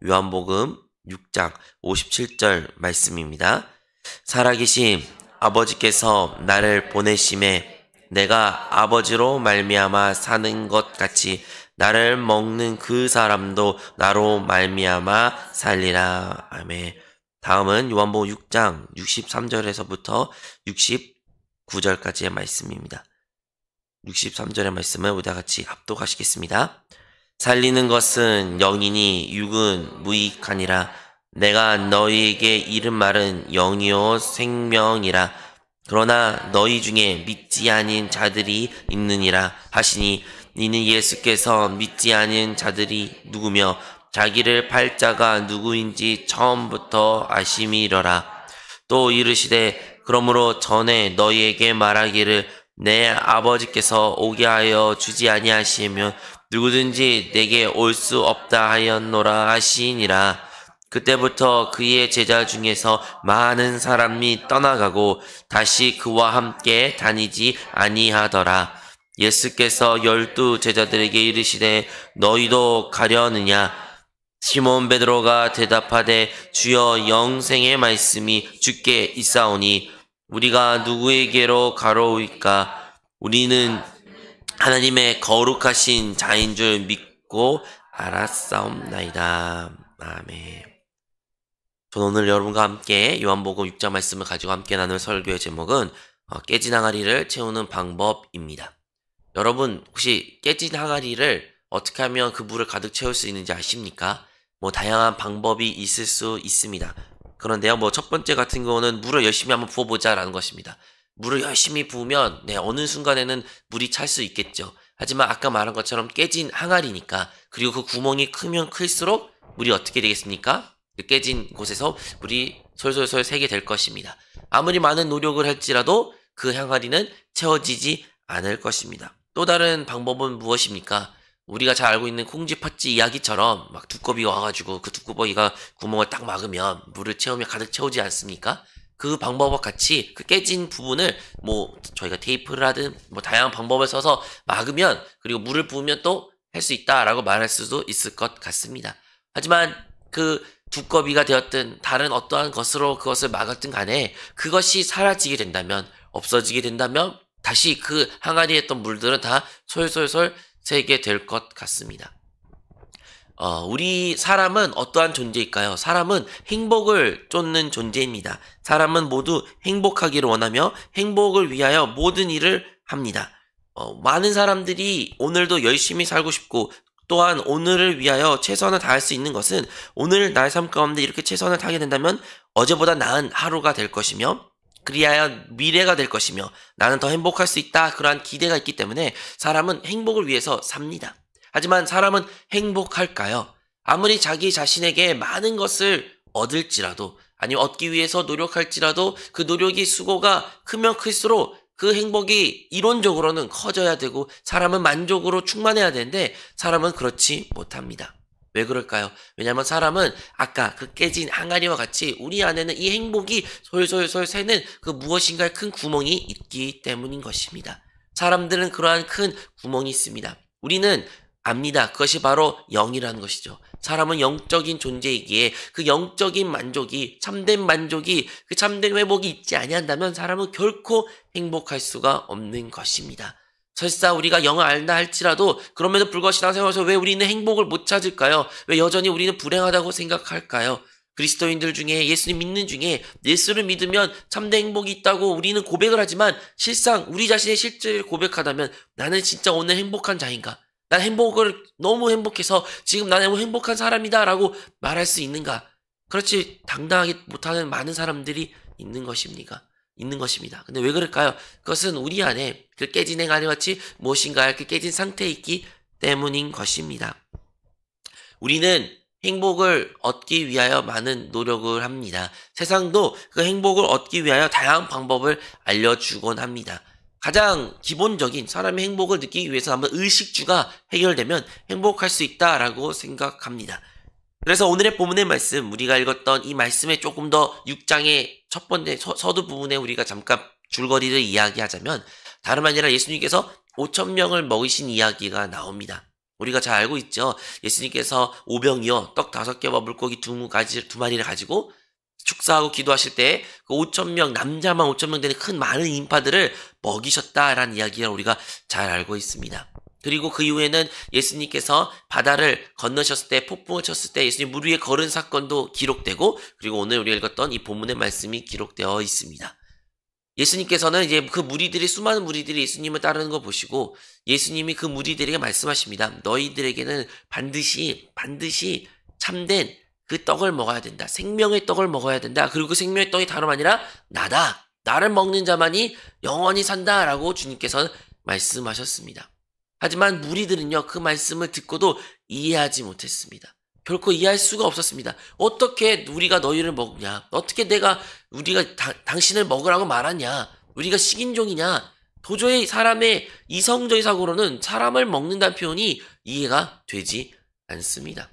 요한복음 6장 57절 말씀입니다. 살아계신 아버지께서 나를 보내심에 내가 아버지로 말미암아 사는 것 같이 나를 먹는 그 사람도 나로 말미암아 살리라. 아멘. 다음은 요한복음 6장 63절에서부터 69절까지의 말씀입니다. 63절의 말씀을 우리와 같이 합독하시겠습니다. 살리는 것은 영이니 육은 무익하니라. 내가 너희에게 이른 말은 영이요 생명이라. 그러나 너희 중에 믿지 아닌 자들이 있느니라 하시니 이는 예수께서 믿지 않은 자들이 누구며 자기를 팔 자가 누구인지 처음부터 아심이러라. 또 이르시되 그러므로 전에 너희에게 말하기를 내 아버지께서 오게 하여 주지 아니하시면 누구든지 내게 올 수 없다 하였노라 하시니라. 그때부터 그의 제자 중에서 많은 사람이 떠나가고 다시 그와 함께 다니지 아니하더라. 예수께서 12 제자들에게 이르시되 너희도 가려느냐? 시몬 베드로가 대답하되 주여 영생의 말씀이 주께 있사오니 우리가 누구에게로 가로우이까? 우리는 하나님의 거룩하신 자인 줄 믿고 알았사옵나이다. 아멘. 저는 오늘 여러분과 함께 요한복음 6장 말씀을 가지고 함께 나눌 설교의 제목은 깨진 항아리를 채우는 방법입니다. 여러분 혹시 깨진 항아리를 어떻게 하면 그 물을 가득 채울 수 있는지 아십니까? 다양한 방법이 있을 수 있습니다. 그런데요, 첫 번째 같은 경우는 물을 열심히 한번 부어보자라는 것입니다. 물을 열심히 부으면 어느 순간에는 물이 찰 수 있겠죠. 하지만 아까 말한 것처럼 깨진 항아리니까, 그리고 그 구멍이 크면 클수록 물이 어떻게 되겠습니까? 그 깨진 곳에서 물이 솔솔솔 새게 될 것입니다. 아무리 많은 노력을 할지라도 그 항아리는 채워지지 않을 것입니다. 또 다른 방법은 무엇입니까? 우리가 잘 알고 있는 콩쥐 팥쥐 이야기처럼 막 두꺼비가 와가지고 그 두꺼비가 구멍을 딱 막으면 물을 채우며 가득 채우지 않습니까? 그 방법과 같이 그 깨진 부분을 저희가 테이프를 하든 다양한 방법을 써서 막으면, 그리고 물을 부으면 또 할 수 있다라고 말할 수도 있을 것 같습니다. 하지만 그 두꺼비가 되었든 다른 어떠한 것으로 그것을 막았든 간에 그것이 사라지게 된다면, 없어지게 된다면 다시 그 항아리에 있던 물들은 다 솔솔솔 새게 될 것 같습니다. 우리 사람은 어떠한 존재일까요? 사람은 행복을 쫓는 존재입니다. 사람은 모두 행복하기를 원하며 행복을 위하여 모든 일을 합니다. 많은 사람들이 오늘도 열심히 살고 싶고, 또한 오늘을 위하여 최선을 다할 수 있는 것은 오늘 나의 삶 가운데 이렇게 최선을 다하게 된다면 어제보다 나은 하루가 될 것이며, 그리하여 미래가 될 것이며 나는 더 행복할 수 있다, 그러한 기대가 있기 때문에 사람은 행복을 위해서 삽니다. 하지만 사람은 행복할까요? 아무리 자기 자신에게 많은 것을 얻을지라도, 아니면 얻기 위해서 노력할지라도 그 노력이 수고가 크면 클수록 그 행복이 이론적으로는 커져야 되고 사람은 만족으로 충만해야 되는데 사람은 그렇지 못합니다. 왜 그럴까요? 왜냐하면 사람은 아까 그 깨진 항아리와 같이 우리 안에는 이 행복이 솔솔솔 새는 그 무엇인가의 큰 구멍이 있기 때문인 것입니다. 사람들은 그러한 큰 구멍이 있습니다. 우리는 압니다. 그것이 바로 영이라는 것이죠. 사람은 영적인 존재이기에 그 영적인 만족이, 참된 만족이, 그 참된 회복이 있지 아니한다면 사람은 결코 행복할 수가 없는 것입니다. 설사 우리가 영을 알다 할지라도 그럼에도 불구하고 신앙생활에서 왜 우리는 행복을 못 찾을까요? 왜 여전히 우리는 불행하다고 생각할까요? 그리스도인들 중에, 예수님 믿는 중에 예수를 믿으면 참된 행복이 있다고 우리는 고백을 하지만 실상 우리 자신의 실제를 고백하다면 나는 진짜 오늘 행복한 자인가? 난 행복을 너무 행복해서 지금 나는 너무 행복한 사람이다 라고 말할 수 있는가? 그렇지 당당하게 못하는 많은 사람들이 있는 것입니다. 근데 왜 그럴까요? 그것은 우리 안에 그 깨진 행아리 같이 무엇인가 그 깨진 상태에 있기 때문인 것입니다. 우리는 행복을 얻기 위하여 많은 노력을 합니다. 세상도 그 행복을 얻기 위하여 다양한 방법을 알려주곤 합니다. 가장 기본적인 사람의 행복을 느끼기 위해서 한번 의식주가 해결되면 행복할 수 있다라고 생각합니다. 그래서 오늘의 본문의 말씀, 우리가 읽었던 이 말씀에 조금 더 6장의 첫 번째 서두 부분에 우리가 잠깐 줄거리를 이야기하자면, 다름 아니라 예수님께서 5,000명을 먹이신 이야기가 나옵니다. 우리가 잘 알고 있죠. 예수님께서 오병이어 떡 5개와 물고기 2마리를 가지고 축사하고 기도하실 때 그 5,000명, 남자만 5,000명 되는 큰 많은 인파들을 먹이셨다라는 이야기를 우리가 잘 알고 있습니다. 그리고 그 이후에는 예수님께서 바다를 건너셨을 때, 폭풍을 쳤을 때 예수님 물 위에 걸은 사건도 기록되고, 그리고 오늘 우리가 읽었던 이 본문의 말씀이 기록되어 있습니다. 예수님께서는 이제 그 무리들이, 수많은 무리들이 예수님을 따르는 거 보시고 예수님이 그 무리들에게 말씀하십니다. 너희들에게는 반드시 참된 그 떡을 먹어야 된다. 생명의 떡을 먹어야 된다. 그리고 그 생명의 떡이 다름 아니라 나다. 나를 먹는 자만이 영원히 산다라고 주님께서는 말씀하셨습니다. 하지만 무리들은요, 그 말씀을 듣고도 이해하지 못했습니다. 결코 이해할 수가 없었습니다. 어떻게 우리가 너희를 먹냐? 어떻게 우리가 당신을 먹으라고 말하냐? 우리가 식인종이냐? 도저히 사람의 이성적인 사고로는 사람을 먹는다는 표현이 이해가 되지 않습니다.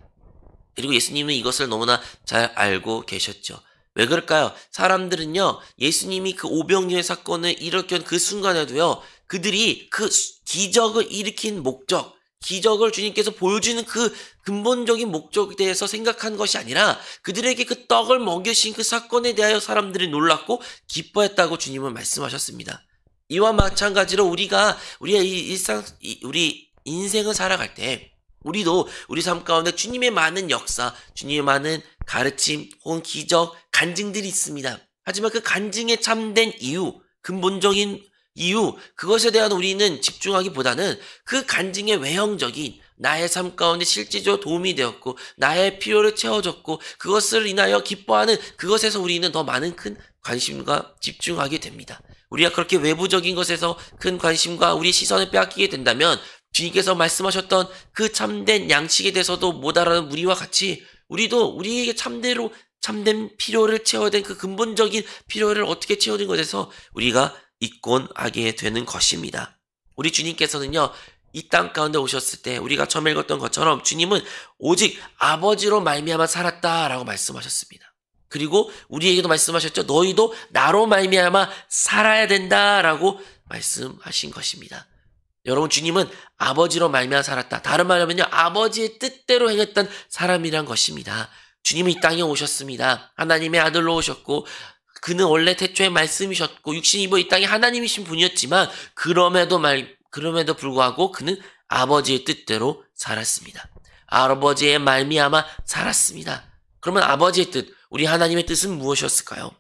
그리고 예수님은 이것을 너무나 잘 알고 계셨죠. 왜 그럴까요? 사람들은요, 예수님이 그 오병이어의 사건을 일으킨 그 순간에도요, 그들이 그 기적을 일으킨 목적, 기적을 주님께서 보여주는 그 근본적인 목적에 대해서 생각한 것이 아니라 그들에게 그 떡을 먹이신 그 사건에 대하여 사람들이 놀랐고 기뻐했다고 주님은 말씀하셨습니다. 이와 마찬가지로 우리 인생을 살아갈 때 우리도 우리 삶 가운데 주님의 많은 역사, 주님의 많은 가르침 혹은 기적, 간증들이 있습니다. 하지만 그 간증에 참된 이유, 근본적인 이유, 그것에 대한 우리는 집중하기보다는 그 간증의 외형적인 나의 삶 가운데 실질적으로 도움이 되었고 나의 필요를 채워줬고 그것을 인하여 기뻐하는 그것에서 우리는 더 많은 큰 관심과 집중하게 됩니다. 우리가 그렇게 외부적인 것에서 큰 관심과 우리 시선을 빼앗기게 된다면 주님께서 말씀하셨던 그 참된 양식에 대해서도 못 알아는 무리와 같이 우리도 우리에게 참된 필요를 채워야 된 그 근본적인 필요를 어떻게 채워낸 것에서 우리가 잊곤 하게 되는 것입니다. 우리 주님께서는요, 이 땅 가운데 오셨을 때 우리가 처음 읽었던 것처럼 주님은 오직 아버지로 말미암아 살았다라고 말씀하셨습니다. 그리고 우리에게도 말씀하셨죠. 너희도 나로 말미암아 살아야 된다라고 말씀하신 것입니다. 여러분, 주님은 아버지로 말미암아 살았다. 다른 말로 하면요, 아버지의 뜻대로 행했던 사람이란 것입니다. 주님이 이 땅에 오셨습니다. 하나님의 아들로 오셨고 그는 원래 태초에 말씀이셨고 육신 입어 이 땅에 하나님이신 분이었지만 그럼에도 불구하고 그는 아버지의 뜻대로 살았습니다. 아버지의 말미암아 살았습니다. 그러면 아버지의 뜻, 우리 하나님의 뜻은 무엇이었을까요?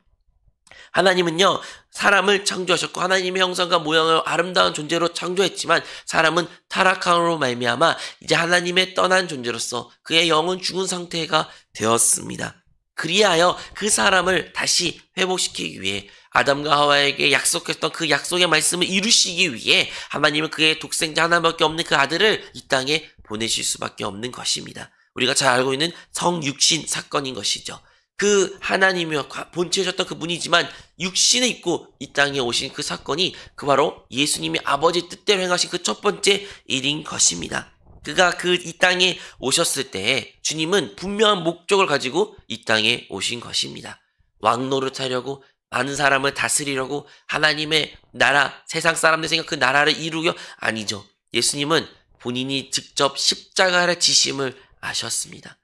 하나님은요, 사람을 창조하셨고 하나님의 형상과 모양을 아름다운 존재로 창조했지만 사람은 타락함으로 말미암아 이제 하나님의 떠난 존재로서 그의 영은 죽은 상태가 되었습니다. 그리하여 그 사람을 다시 회복시키기 위해 아담과 하와에게 약속했던 그 약속의 말씀을 이루시기 위해 하나님은 그의 독생자 하나밖에 없는 그 아들을 이 땅에 보내실 수밖에 없는 것입니다. 우리가 잘 알고 있는 성육신 사건인 것이죠. 그 하나님이여 본체셨던 그 분이지만 육신을 입고 이 땅에 오신 그 사건이 그 바로 예수님이 아버지 뜻대로 행하신 그 첫 번째 일인 것입니다. 그가 이 땅에 오셨을 때 주님은 분명한 목적을 가지고 이 땅에 오신 것입니다. 왕노릇하려고, 많은 사람을 다스리려고, 하나님의 나라, 세상 사람들 생각 그 나라를 이루려? 아니죠. 예수님은 본인이 직접 십자가를 지심을 아셨습니다.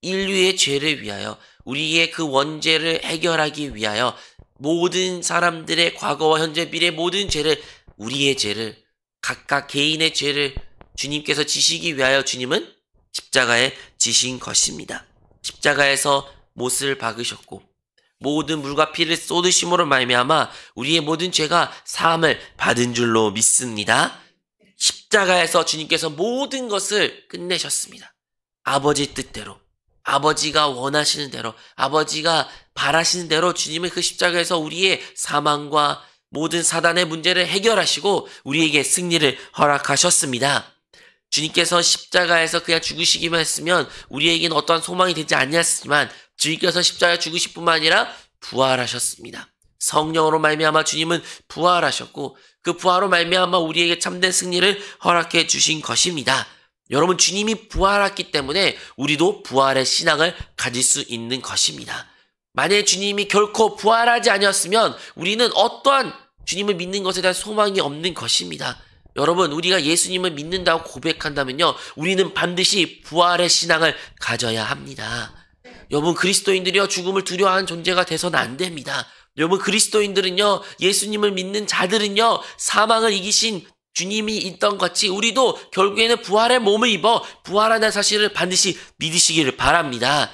인류의 죄를 위하여, 우리의 그 원죄를 해결하기 위하여 모든 사람들의 과거와 현재 미래 모든 죄를, 우리의 죄를, 각각 개인의 죄를 주님께서 지시기 위하여 주님은 십자가에 지신 것입니다. 십자가에서 못을 박으셨고 모든 물과 피를 쏟으심으로 말미암아 우리의 모든 죄가 사함을 받은 줄로 믿습니다. 십자가에서 주님께서 모든 것을 끝내셨습니다. 아버지 뜻대로, 아버지가 원하시는 대로, 아버지가 바라시는 대로 주님은 그 십자가에서 우리의 사망과 모든 사단의 문제를 해결하시고 우리에게 승리를 허락하셨습니다. 주님께서 십자가에서 그냥 죽으시기만 했으면 우리에게는 어떠한 소망이 되지 않았지만 주님께서 십자가에 죽으실 뿐만 아니라 부활하셨습니다. 성령으로 말미암아 주님은 부활하셨고 그 부활로 말미암아 우리에게 참된 승리를 허락해 주신 것입니다. 여러분, 주님이 부활했기 때문에 우리도 부활의 신앙을 가질 수 있는 것입니다. 만약에 주님이 결코 부활하지 아니었으면 우리는 어떠한 주님을 믿는 것에 대한 소망이 없는 것입니다. 여러분, 우리가 예수님을 믿는다고 고백한다면요, 우리는 반드시 부활의 신앙을 가져야 합니다. 여러분, 그리스도인들이요, 죽음을 두려워하는 존재가 돼서는 안 됩니다. 여러분, 그리스도인들은요, 예수님을 믿는 자들은요, 사망을 이기신 주님이 있던 같이 우리도 결국에는 부활의 몸을 입어 부활하는 사실을 반드시 믿으시기를 바랍니다.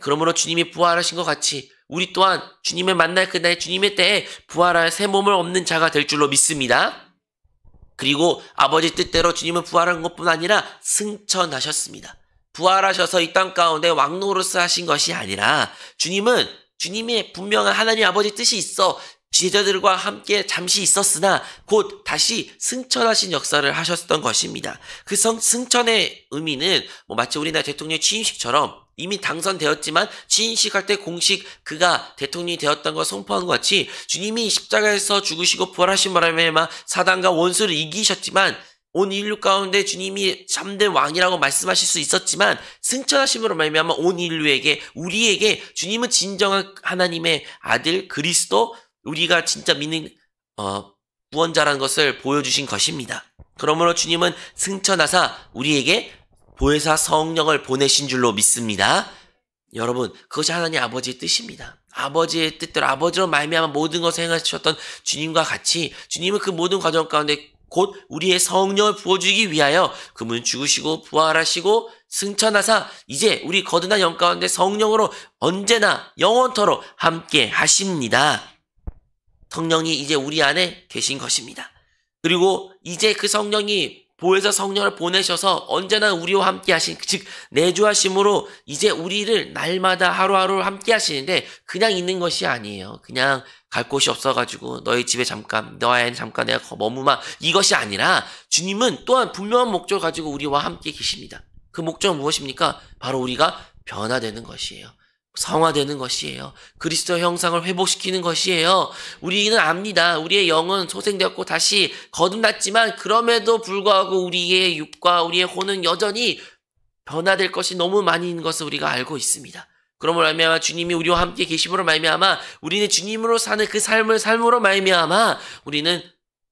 그러므로 주님이 부활하신 것 같이 우리 또한 주님을 만날 그날 주님의 때에 부활할 새 몸을 얻는 자가 될 줄로 믿습니다. 그리고 아버지 뜻대로 주님은 부활한 것뿐 아니라 승천하셨습니다. 부활하셔서 이 땅 가운데 왕노릇을 하신 것이 아니라 주님은 주님의 분명한 하나님 아버지 뜻이 있어 제자들과 함께 잠시 있었으나 곧 다시 승천하신 역사를 하셨던 것입니다. 그 승천의 의미는 마치 우리나라 대통령 취임식처럼 이미 당선되었지만 취임식할 때 공식 그가 대통령이 되었던 걸 선포한 것 같이 주님이 십자가에서 죽으시고 부활하신 바람에 사단과 원수를 이기셨지만 온 인류 가운데 주님이 참된 왕이라고 말씀하실 수 있었지만 승천하심으로 말미암아 온 인류에게 우리에게 주님은 진정한 하나님의 아들 그리스도 우리가 진짜 믿는 구원자라는 것을 보여주신 것입니다. 그러므로 주님은 승천하사 우리에게 보혜사 성령을 보내신 줄로 믿습니다. 여러분, 그것이 하나님 아버지의 뜻입니다. 아버지의 뜻대로 아버지로 말미암아 모든 것을 행하셨던 주님과 같이 주님은 그 모든 과정 가운데 곧 우리의 성령을 부어주기 위하여 그분은 죽으시고 부활하시고 승천하사 이제 우리 거듭난 영 가운데 성령으로 언제나 영원토록 함께 하십니다. 성령이 이제 우리 안에 계신 것입니다. 그리고 이제 그 성령이 보혜사 성령을 보내셔서 언제나 우리와 함께 하신 즉 내주하심으로 이제 우리를 날마다 하루하루 함께 하시는데 그냥 있는 것이 아니에요. 그냥 갈 곳이 없어가지고 너희 집에 잠깐 너와는 잠깐 내가 머무마 이것이 아니라 주님은 또한 분명한 목적을 가지고 우리와 함께 계십니다. 그 목적은 무엇입니까? 바로 우리가 변화되는 것이에요. 성화되는 것이에요. 그리스도의 형상을 회복시키는 것이에요. 우리는 압니다. 우리의 영은 소생되었고 다시 거듭났지만 그럼에도 불구하고 우리의 육과 우리의 혼은 여전히 변화될 것이 너무 많이 있는 것을 우리가 알고 있습니다. 그러므로 말미암아 주님이 우리와 함께 계심으로 말미암아 우리는 주님으로 사는 그 삶으로 말미암아 우리는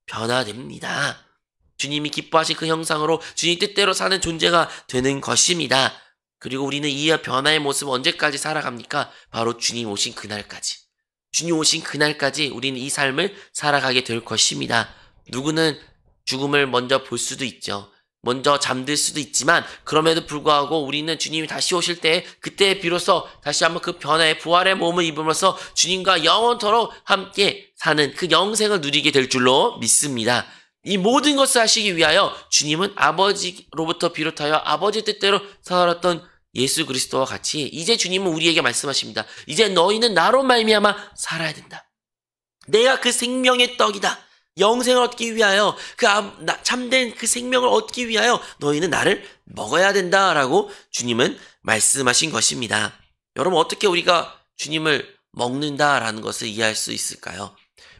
변화됩니다. 주님이 기뻐하신 그 형상으로 주님 뜻대로 사는 존재가 되는 것입니다. 그리고 우리는 이 변화의 모습을 언제까지 살아갑니까? 바로 주님 오신 그날까지. 주님 오신 그날까지 우리는 이 삶을 살아가게 될 것입니다. 누구는 죽음을 먼저 볼 수도 있죠. 먼저 잠들 수도 있지만 그럼에도 불구하고 우리는 주님이 다시 오실 때 그때 비로소 다시 한번 그 변화의 부활의 몸을 입으면서 주님과 영원토록 함께 사는 그 영생을 누리게 될 줄로 믿습니다. 이 모든 것을 하시기 위하여 주님은 아버지로부터 비롯하여 아버지 뜻대로 살았던 예수 그리스도와 같이 이제 주님은 우리에게 말씀하십니다. 이제 너희는 나로 말미암아 살아야 된다. 내가 그 생명의 떡이다. 영생을 얻기 위하여 참된 그 생명을 얻기 위하여 너희는 나를 먹어야 된다라고 주님은 말씀하신 것입니다. 여러분 어떻게 우리가 주님을 먹는다라는 것을 이해할 수 있을까요?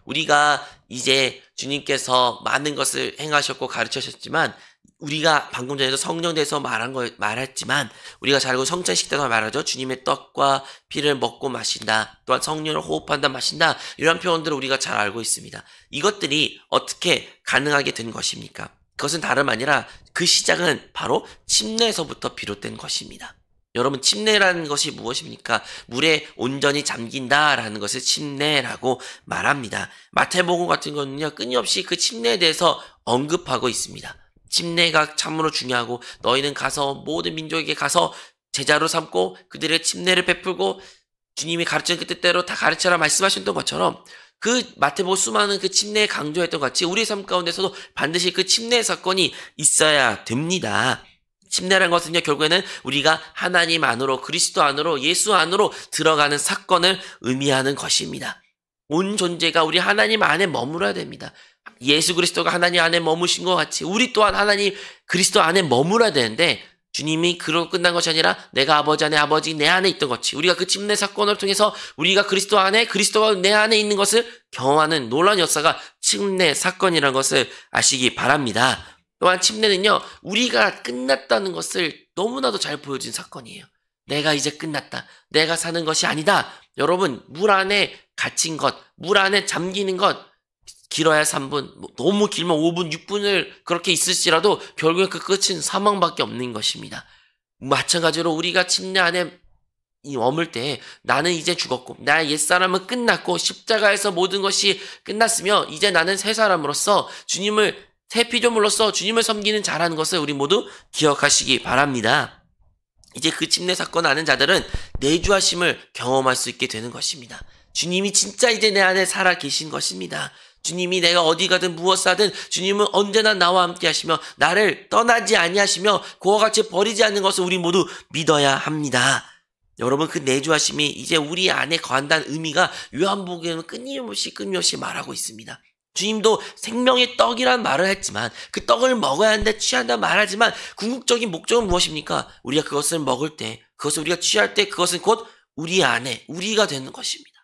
우리가 이제 주님께서 많은 것을 행하셨고 가르치셨지만 우리가 방금 전에도 성령 대해서 말했지만 우리가 잘 알고 성찬식 때도 말하죠. 주님의 떡과 피를 먹고 마신다. 또한 성령을 호흡한다 마신다. 이런 표현들을 우리가 잘 알고 있습니다. 이것들이 어떻게 가능하게 된 것입니까? 그것은 다름 아니라 그 시작은 바로 침례에서부터 비롯된 것입니다. 여러분 침례라는 것이 무엇입니까? 물에 온전히 잠긴다라는 것을 침례라고 말합니다. 마태복음 같은 거는요 끊임없이 그 침례에 대해서 언급하고 있습니다. 침례가 참으로 중요하고 너희는 가서 모든 민족에게 가서 제자로 삼고 그들의 침례를 베풀고 주님이 가르치는 그 뜻대로 다 가르쳐라 말씀하셨던 것처럼 그 마태복음 수많은 그 침례에 강조했던 것 같이 우리의 삶 가운데서도 반드시 그 침례의 사건이 있어야 됩니다. 침례라는 것은요 결국에는 우리가 하나님 안으로 그리스도 안으로 예수 안으로 들어가는 사건을 의미하는 것입니다. 온 존재가 우리 하나님 안에 머물러야 됩니다. 예수 그리스도가 하나님 안에 머무신 것 같이 우리 또한 하나님 그리스도 안에 머물러야 되는데 주님이 그러고 끝난 것이 아니라 내가 아버지 안에 아버지 내 안에 있던 것이 우리가 그 침례 사건을 통해서 우리가 그리스도 안에 그리스도가 내 안에 있는 것을 경험하는 놀라운 역사가 침례 사건이라는 것을 아시기 바랍니다. 또한 침례는요 우리가 끝났다는 것을 너무나도 잘 보여준 사건이에요. 내가 이제 끝났다. 내가 사는 것이 아니다. 여러분 물 안에 갇힌 것, 물 안에 잠기는 것 길어야 3분, 너무 길면 5분, 6분을 그렇게 있을지라도 결국에 그 끝은 사망밖에 없는 것입니다. 마찬가지로 우리가 침례 안에 머물 때 나는 이제 죽었고 나의 옛사람은 끝났고 십자가에서 모든 것이 끝났으며 이제 나는 새 사람으로서 새 피조물로서 주님을 섬기는 자라는 것을 우리 모두 기억하시기 바랍니다. 이제 그 침례 사건 아는 자들은 내주하심을 경험할 수 있게 되는 것입니다. 주님이 진짜 이제 내 안에 살아 계신 것입니다. 주님이 내가 어디 가든 무엇을 하든 주님은 언제나 나와 함께 하시며 나를 떠나지 아니하시며 그와 같이 버리지 않는 것을 우리 모두 믿어야 합니다. 여러분, 그 내주하심이 이제 우리 안에 거한다는 의미가 요한복음에는 끊임없이 말하고 있습니다. 주님도 생명의 떡이란 말을 했지만 그 떡을 먹어야 하는데 취한다 말하지만 궁극적인 목적은 무엇입니까? 우리가 그것을 먹을 때, 그것을 우리가 취할 때 그것은 곧 우리 안에 우리가 되는 것입니다.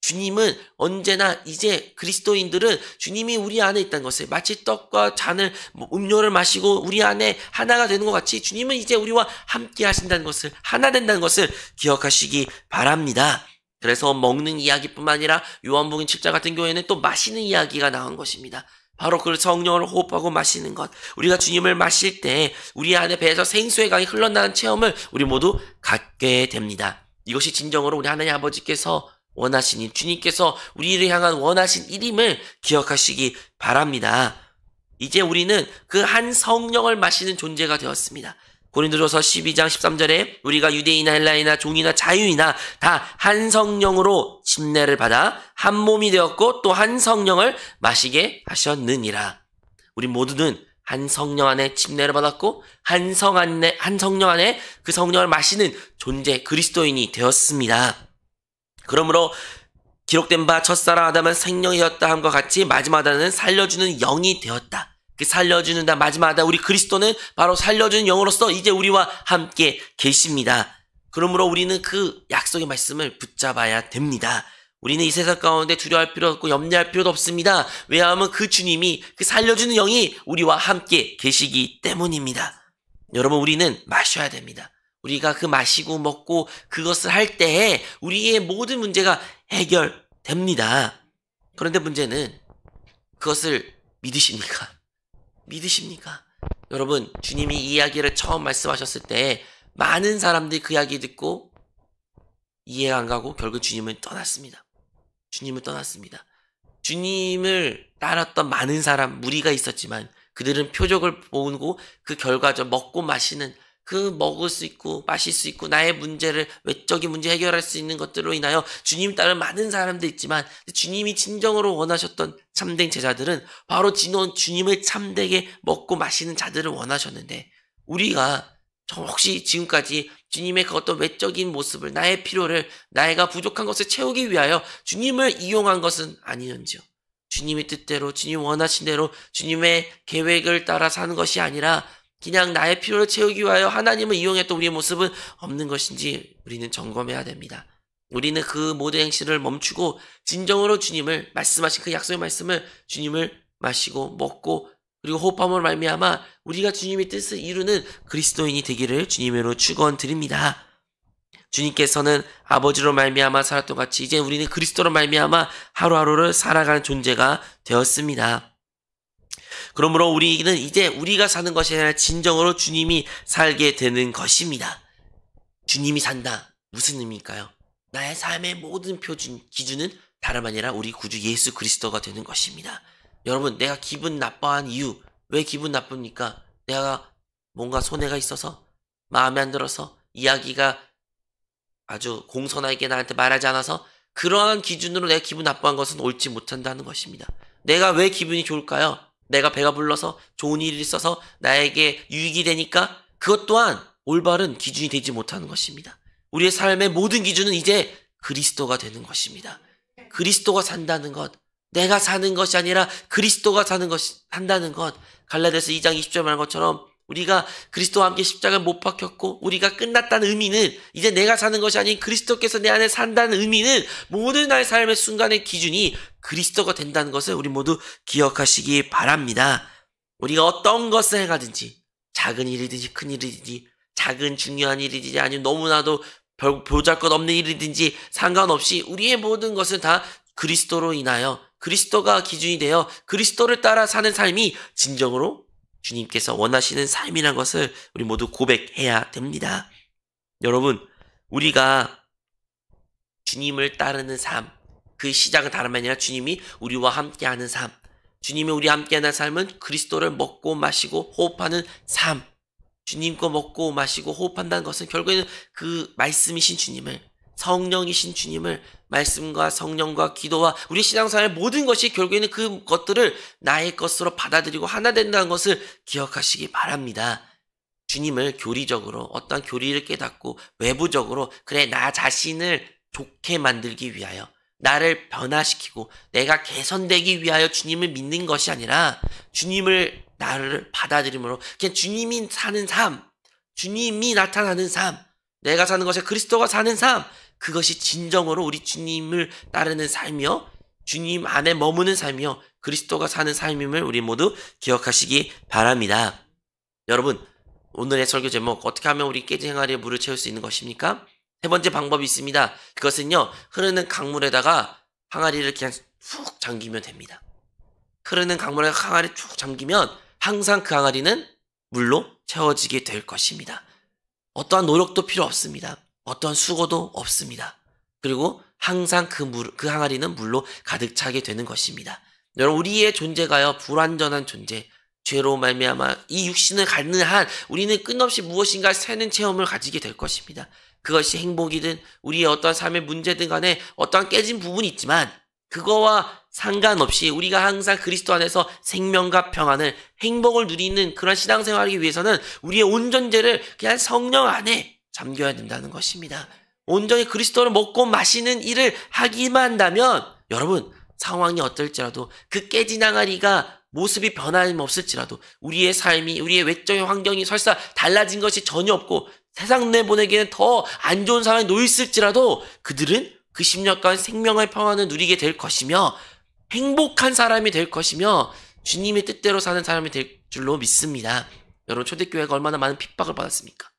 주님은 언제나 이제 그리스도인들은 주님이 우리 안에 있다는 것을 마치 떡과 잔을 음료를 마시고 우리 안에 하나가 되는 것 같이 주님은 이제 우리와 함께 하신다는 것을 하나 된다는 것을 기억하시기 바랍니다. 그래서 먹는 이야기뿐만 아니라 요한복음 7장 같은 경우에는 또 마시는 이야기가 나온 것입니다. 바로 그 성령을 호흡하고 마시는 것. 우리가 주님을 마실 때 우리 안에 배에서 생수의 강이 흘러나는 체험을 우리 모두 갖게 됩니다. 이것이 진정으로 우리 하나님 아버지께서 원하시니 주님께서 우리를 향한 원하신 일임을 기억하시기 바랍니다. 이제 우리는 그 한 성령을 마시는 존재가 되었습니다. 고린도전서 12장 13절에 우리가 유대인이나 헬라인이나 종이나 자유이나 다 한 성령으로 침례를 받아 한 몸이 되었고 또 한 성령을 마시게 하셨느니라. 우리 모두는 한 성령 안에 침례를 받았고 한 성령 안에 그 성령을 마시는 존재 그리스도인이 되었습니다. 그러므로 기록된 바 첫사랑 아담은 생명이었다 함과 같이 마지막 아담은 살려주는 영이 되었다. 그 살려주는 마지막 아담 우리 그리스도는 바로 살려주는 영으로서 이제 우리와 함께 계십니다. 그러므로 우리는 그 약속의 말씀을 붙잡아야 됩니다. 우리는 이 세상 가운데 두려워할 필요 없고 염려할 필요도 없습니다. 왜냐하면 그 주님이 그 살려주는 영이 우리와 함께 계시기 때문입니다. 여러분, 우리는 마셔야 됩니다. 우리가 그 마시고 먹고 그것을 할 때에 우리의 모든 문제가 해결됩니다. 그런데 문제는 그것을 믿으십니까? 믿으십니까? 여러분, 주님이 이 이야기를 처음 말씀하셨을 때 많은 사람들이 그 이야기 듣고 이해가 안 가고 결국 주님을 떠났습니다. 주님을 따랐던 많은 사람, 무리가 있었지만 그들은 표적을 보고 그 결과적 먹고 마시는 그 먹을 수 있고 마실 수 있고 나의 문제를 외적인 문제 해결할 수 있는 것들로 인하여 주님 따른 많은 사람들 있지만 주님이 진정으로 원하셨던 참된 제자들은 바로 주님을 참되게 먹고 마시는 자들을 원하셨는데 우리가 혹시 지금까지 주님의 그 어떤 외적인 모습을 나의 필요를 나이가 부족한 것을 채우기 위하여 주님을 이용한 것은 아니는지요. 주님의 뜻대로 주님 원하신 대로 주님의 계획을 따라 사는 것이 아니라 그냥 나의 필요를 채우기 위하여 하나님을 이용했던 우리의 모습은 없는 것인지 우리는 점검해야 됩니다. 우리는 그 모든 행실을 멈추고 진정으로 주님을 말씀하신 그 약속의 말씀을 주님을 마시고 먹고 그리고 호흡함으로 말미암아 우리가 주님의 뜻을 이루는 그리스도인이 되기를 주님으로 축원드립니다. 주님께서는 아버지로 말미암아 살았던 같이 이제 우리는 그리스도로 말미암아 하루하루를 살아가는 존재가 되었습니다. 그러므로 우리는 이제 우리가 사는 것이 아니라 진정으로 주님이 살게 되는 것입니다. 주님이 산다. 무슨 의미일까요? 나의 삶의 모든 기준은 다름 아니라 우리 구주 예수 그리스도가 되는 것입니다. 여러분, 내가 기분 나빠한 이유, 왜 기분 나쁩니까? 내가 뭔가 손해가 있어서, 마음에 안 들어서, 이야기가 아주 공손하게 나한테 말하지 않아서 그러한 기준으로 내가 기분 나빠한 것은 옳지 못한다는 것입니다. 내가 왜 기분이 좋을까요? 내가 배가 불러서 좋은 일이 있어서 나에게 유익이 되니까 그것 또한 올바른 기준이 되지 못하는 것입니다. 우리의 삶의 모든 기준은 이제 그리스도가 되는 것입니다. 그리스도가 산다는 것, 내가 사는 것이 아니라 그리스도가 산다는 것. 갈라디아서 2장 20절 말한 것처럼 우리가 그리스도와 함께 십자가에 못 박혔고 우리가 끝났다는 의미는 이제 내가 사는 것이 아닌 그리스도께서 내 안에 산다는 의미는 모든 나의 삶의 순간의 기준이 그리스도가 된다는 것을 우리 모두 기억하시기 바랍니다. 우리가 어떤 것을 해가든지 작은 일이든지 큰 일이든지 작은 중요한 일이든지 아니면 너무나도 보잘것없는 일이든지 상관없이 우리의 모든 것은 다 그리스도로 인하여 그리스도가 기준이 되어 그리스도를 따라 사는 삶이 진정으로 주님께서 원하시는 삶이라는 것을 우리 모두 고백해야 됩니다. 여러분, 우리가 주님을 따르는 삶, 그 시작은 다름 아니라 주님이 우리와 함께하는 삶, 주님이 우리와 함께하는 삶은 그리스도를 먹고 마시고 호흡하는 삶, 주님과 먹고 마시고 호흡한다는 것은 결국에는 그 말씀이신 주님을, 성령이신 주님을, 말씀과 성령과 기도와 우리 신앙생활의 모든 것이 결국에는 그것들을 나의 것으로 받아들이고 하나 된다는 것을 기억하시기 바랍니다. 주님을 교리적으로 어떤 교리를 깨닫고 외부적으로 그래 나 자신을 좋게 만들기 위하여 나를 변화시키고 내가 개선되기 위하여 주님을 믿는 것이 아니라 주님을 나를 받아들임으로 그냥 주님이 사는 삶, 주님이 나타나는 삶, 내가 사는 것이 그리스도가 사는 삶, 그것이 진정으로 우리 주님을 따르는 삶이요 주님 안에 머무는 삶이요 그리스도가 사는 삶임을 우리 모두 기억하시기 바랍니다. 여러분, 오늘의 설교 제목 어떻게 하면 우리 깨진 항아리에 물을 채울 수 있는 것입니까? 세 번째 방법이 있습니다. 그것은요, 흐르는 강물에다가 항아리를 그냥 푹 잠기면 됩니다. 흐르는 강물에 항아리 쭉 잠기면 항상 그 항아리는 물로 채워지게 될 것입니다. 어떠한 노력도 필요 없습니다. 어떠한 수고도 없습니다. 그리고 항상 그 항아리는 물로 가득 차게 되는 것입니다. 여러분, 우리의 존재가요, 불완전한 존재, 죄로 말미암아 이 육신을 갖는 한 우리는 끝없이 무엇인가 새는 체험을 가지게 될 것입니다. 그것이 행복이든 우리의 어떠한 삶의 문제든 간에 어떠한 깨진 부분이 있지만 그거와 상관없이 우리가 항상 그리스도 안에서 생명과 평안을, 행복을 누리는 그런 신앙생활을 위해서는 우리의 온 존재를 그냥 성령 안에 잠겨야 된다는 것입니다. 온전히 그리스도를 먹고 마시는 일을 하기만 한다면 여러분, 상황이 어떨지라도 그 깨진 항아리가 모습이 변함없을지라도 우리의 삶이, 우리의 외적인 환경이 설사 달라진 것이 전혀 없고 세상 내보내기에는 더 안 좋은 상황에 놓였을지라도 그들은 그 10년간 생명의 평안을 누리게 될 것이며 행복한 사람이 될 것이며 주님의 뜻대로 사는 사람이 될 줄로 믿습니다. 여러분, 초대교회가 얼마나 많은 핍박을 받았습니까?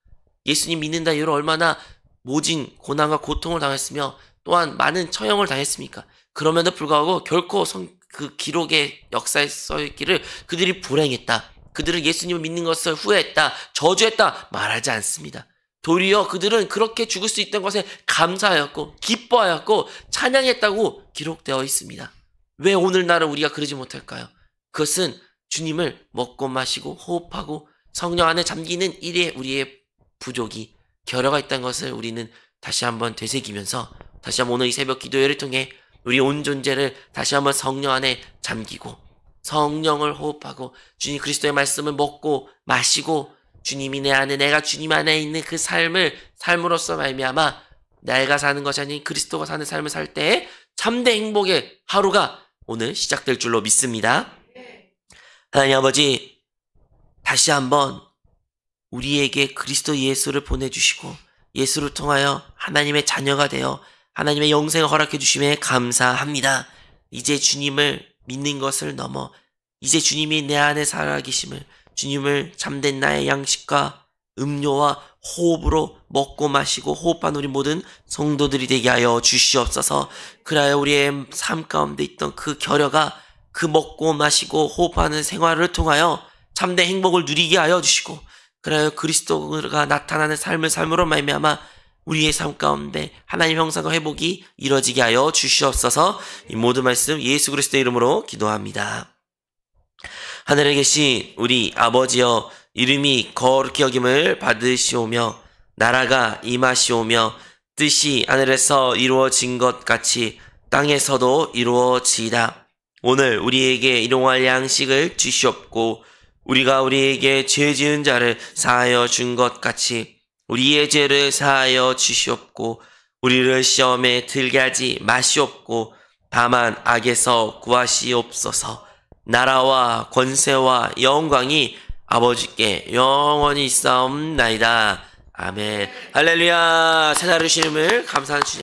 예수님 믿는다 이유로 얼마나 모진 고난과 고통을 당했으며 또한 많은 처형을 당했습니까? 그럼에도 불구하고 결코 그 기록의 역사에 써있기를 그들이 불행했다, 그들은 예수님을 믿는 것을 후회했다, 저주했다 말하지 않습니다. 도리어 그들은 그렇게 죽을 수 있던 것에 감사하였고 기뻐하였고 찬양했다고 기록되어 있습니다. 왜 오늘날은 우리가 그러지 못할까요? 그것은 주님을 먹고 마시고 호흡하고 성령 안에 잠기는 일에 우리의 부족이, 결여가 있다는 것을 우리는 다시 한번 되새기면서 다시 한번 오늘 이 새벽 기도회를 통해 우리 온 존재를 다시 한번 성령 안에 잠기고 성령을 호흡하고 주님 그리스도의 말씀을 먹고 마시고 주님이 내 안에, 내가 주님 안에 있는 그 삶으로써 말미암아 내가 사는 것이 아닌 그리스도가 사는 삶을 살 때에 참된 행복의 하루가 오늘 시작될 줄로 믿습니다. 하나님 아버지, 다시 한번 우리에게 그리스도 예수를 보내주시고 예수를 통하여 하나님의 자녀가 되어 하나님의 영생을 허락해 주심에 감사합니다. 이제 주님을 믿는 것을 넘어 이제 주님이 내 안에 살아계심을, 주님을 참된 나의 양식과 음료와 호흡으로 먹고 마시고 호흡한 우리 모든 성도들이 되게 하여 주시옵소서. 그리하여 우리의 삶 가운데 있던 그 결여가 그 먹고 마시고 호흡하는 생활을 통하여 참된 행복을 누리게 하여 주시고, 그리하여 그리스도가 나타나는 삶으로 말미암아 우리의 삶 가운데 하나님의 형상과 회복이 이루어지게 하여 주시옵소서. 이 모든 말씀 예수 그리스도의 이름으로 기도합니다. 하늘에 계신 우리 아버지여, 이름이 거룩히 여김을 받으시오며 나라가 임하시오며 뜻이 하늘에서 이루어진 것 같이 땅에서도 이루어지이다. 오늘 우리에게 일용할 양식을 주시옵고 우리가 우리에게 죄 지은 자를 사하여 준 것 같이 우리의 죄를 사하여 주시옵고 우리를 시험에 들게 하지 마시옵고 다만 악에서 구하시옵소서. 나라와 권세와 영광이 아버지께 영원히 있사옵나이다. 아멘. 할렐루야. 찾아주심을 감사한 주님.